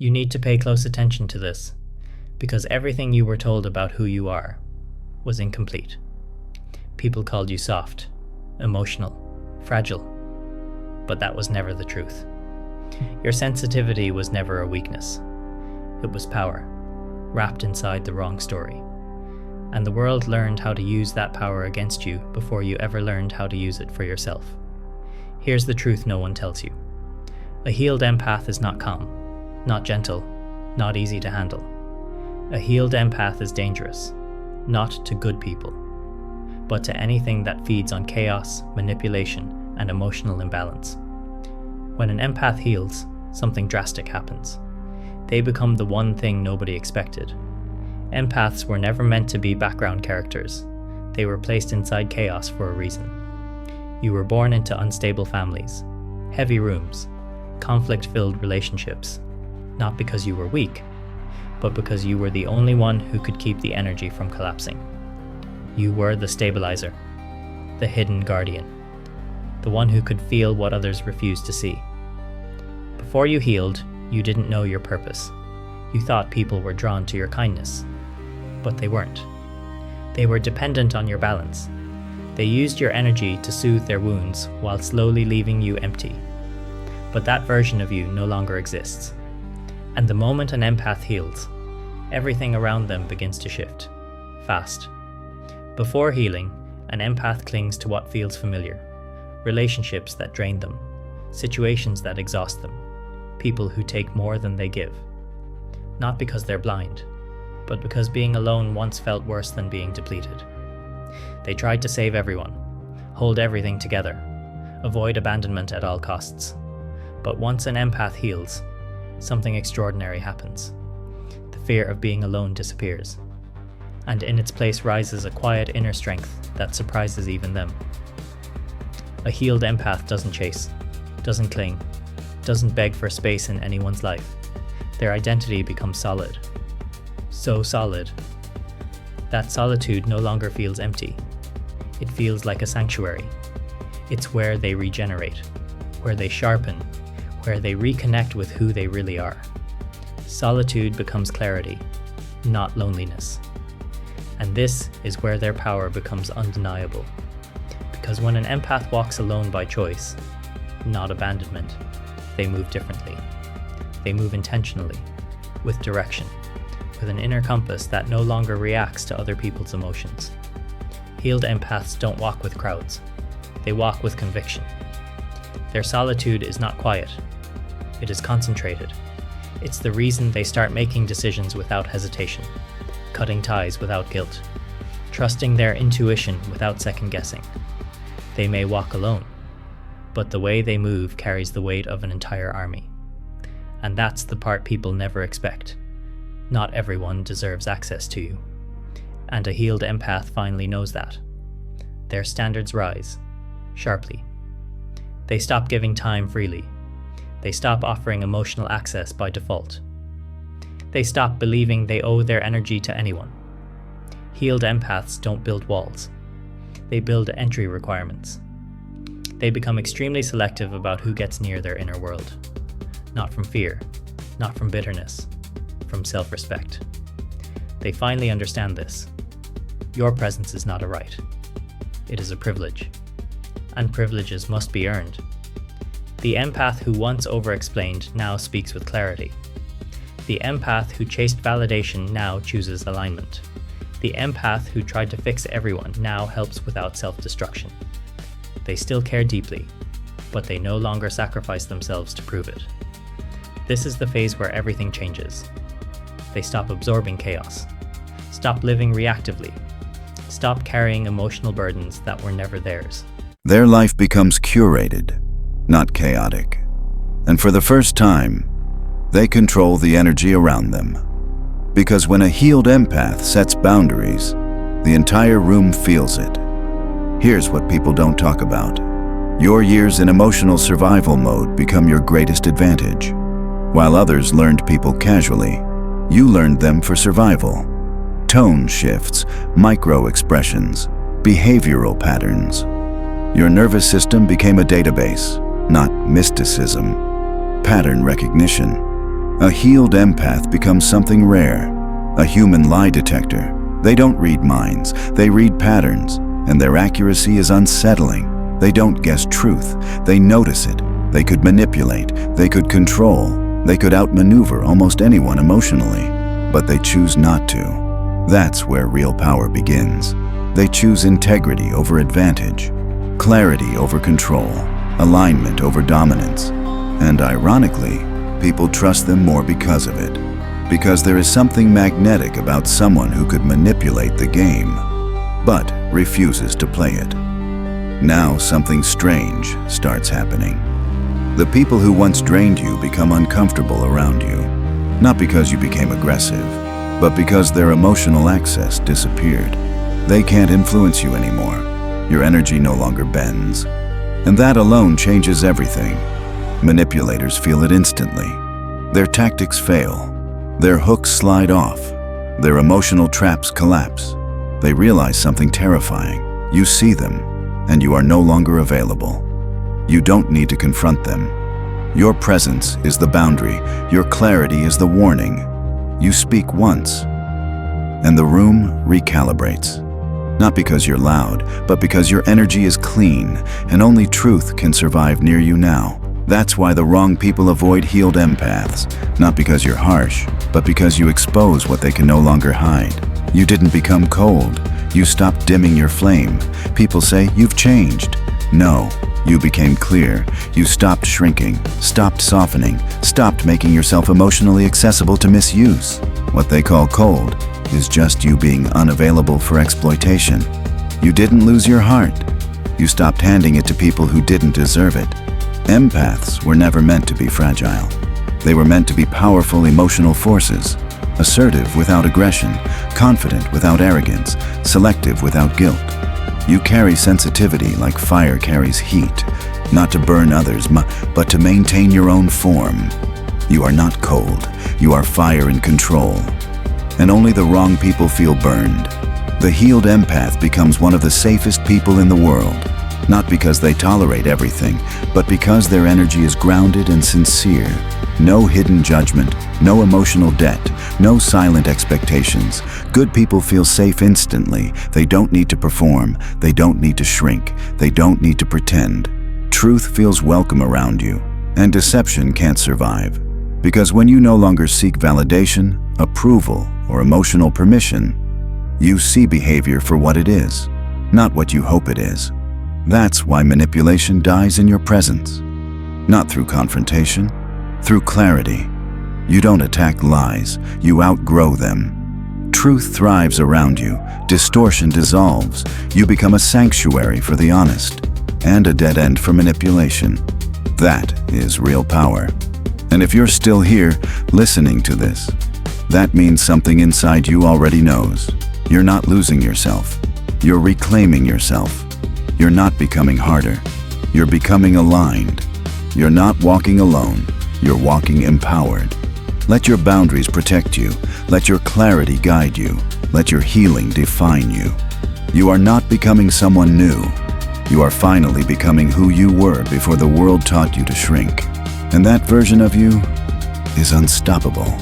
You need to pay close attention to this, because everything you were told about who you are was incomplete. People called you soft, emotional, fragile, but that was never the truth. Your sensitivity was never a weakness. It was power, wrapped inside the wrong story. And the world learned how to use that power against you before you ever learned how to use it for yourself. Here's the truth no one tells you. A healed empath is not calm, not gentle, not easy to handle. A healed empath is dangerous, not to good people, but to anything that feeds on chaos, manipulation, and emotional imbalance. When an empath heals, something drastic happens. They become the one thing nobody expected. Empaths were never meant to be background characters. They were placed inside chaos for a reason. You were born into unstable families, heavy rooms, conflict-filled relationships, not because you were weak, but because you were the only one who could keep the energy from collapsing. You were the stabilizer, the hidden guardian, the one who could feel what others refused to see. Before you healed, you didn't know your purpose. You thought people were drawn to your kindness, but they weren't. They were dependent on your balance. They used your energy to soothe their wounds while slowly leaving you empty. But that version of you no longer exists. And the moment an empath heals, everything around them begins to shift, fast. Before healing, an empath clings to what feels familiar, relationships that drain them, situations that exhaust them, people who take more than they give. Not because they're blind, but because being alone once felt worse than being depleted. They tried to save everyone, hold everything together, avoid abandonment at all costs. But once an empath heals, something extraordinary happens. The fear of being alone disappears, and in its place rises a quiet inner strength that surprises even them. A healed empath doesn't chase, doesn't cling, doesn't beg for space in anyone's life. Their identity becomes solid. So solid that solitude no longer feels empty. It feels like a sanctuary. It's where they regenerate, where they sharpen, where they reconnect with who they really are. Solitude becomes clarity, not loneliness. And this is where their power becomes undeniable. Because when an empath walks alone by choice, not abandonment, they move differently. They move intentionally, with direction, with an inner compass that no longer reacts to other people's emotions. Healed empaths don't walk with crowds. They walk with conviction. Their solitude is not quiet. It is concentrated. It's the reason they start making decisions without hesitation, cutting ties without guilt, trusting their intuition without second guessing. They may walk alone, but the way they move carries the weight of an entire army. And that's the part people never expect. Not everyone deserves access to you. And a healed empath finally knows that. Their standards rise, sharply. They stop giving time freely. They stop offering emotional access by default. They stop believing they owe their energy to anyone. Healed empaths don't build walls. They build entry requirements. They become extremely selective about who gets near their inner world. Not from fear, not from bitterness, from self-respect. They finally understand this. Your presence is not a right. It is a privilege. And privileges must be earned. The empath who once over-explained now speaks with clarity. The empath who chased validation now chooses alignment. The empath who tried to fix everyone now helps without self-destruction. They still care deeply, but they no longer sacrifice themselves to prove it. This is the phase where everything changes. They stop absorbing chaos, stop living reactively, stop carrying emotional burdens that were never theirs. Their life becomes curated, not chaotic. And for the first time, they control the energy around them. Because when a healed empath sets boundaries, the entire room feels it. Here's what people don't talk about. Your years in emotional survival mode become your greatest advantage. While others learned people casually, you learned them for survival. Tone shifts, micro-expressions, behavioral patterns. Your nervous system became a database, not mysticism. Pattern recognition. A healed empath becomes something rare, a human lie detector. They don't read minds, they read patterns, and their accuracy is unsettling. They don't guess truth, they notice it. They could manipulate, they could control, they could outmaneuver almost anyone emotionally, but they choose not to. That's where real power begins. They choose integrity over advantage, clarity over control, alignment over dominance. And ironically, people trust them more because of it. Because there is something magnetic about someone who could manipulate the game, but refuses to play it. Now something strange starts happening. The people who once drained you become uncomfortable around you, not because you became aggressive, but because their emotional access disappeared. They can't influence you anymore. Your energy no longer bends. And that alone changes everything. Manipulators feel it instantly. Their tactics fail. Their hooks slide off. Their emotional traps collapse. They realize something terrifying. You see them, and you are no longer available. You don't need to confront them. Your presence is the boundary. Your clarity is the warning. You speak once, and the room recalibrates. Not because you're loud, but because your energy is clean, and only truth can survive near you now. That's why the wrong people avoid healed empaths, not because you're harsh, but because you expose what they can no longer hide. You didn't become cold. You stopped dimming your flame. People say, you've changed. No, you became clear. You stopped shrinking, stopped softening, stopped making yourself emotionally accessible to misuse. What they call cold is just you being unavailable for exploitation. You didn't lose your heart. You stopped handing it to people who didn't deserve it. Empaths were never meant to be fragile. They were meant to be powerful emotional forces, assertive without aggression, confident without arrogance, selective without guilt. You carry sensitivity like fire carries heat, not to burn others, but to maintain your own form. You are not cold. You are fire in control. And only the wrong people feel burned. The healed empath becomes one of the safest people in the world. Not because they tolerate everything, but because their energy is grounded and sincere. No hidden judgment, no emotional debt, no silent expectations. Good people feel safe instantly. They don't need to perform. They don't need to shrink. They don't need to pretend. Truth feels welcome around you, and deception can't survive. Because when you no longer seek validation, approval, or emotional permission, you see behavior for what it is, not what you hope it is. That's why manipulation dies in your presence. Not through confrontation, through clarity. You don't attack lies, you outgrow them. Truth thrives around you, distortion dissolves. You become a sanctuary for the honest, and a dead end for manipulation. That is real power. And if you're still here, listening to this, that means something inside you already knows. You're not losing yourself. You're reclaiming yourself. You're not becoming harder. You're becoming aligned. You're not walking alone. You're walking empowered. Let your boundaries protect you. Let your clarity guide you. Let your healing define you. You are not becoming someone new. You are finally becoming who you were before the world taught you to shrink. And that version of you is unstoppable.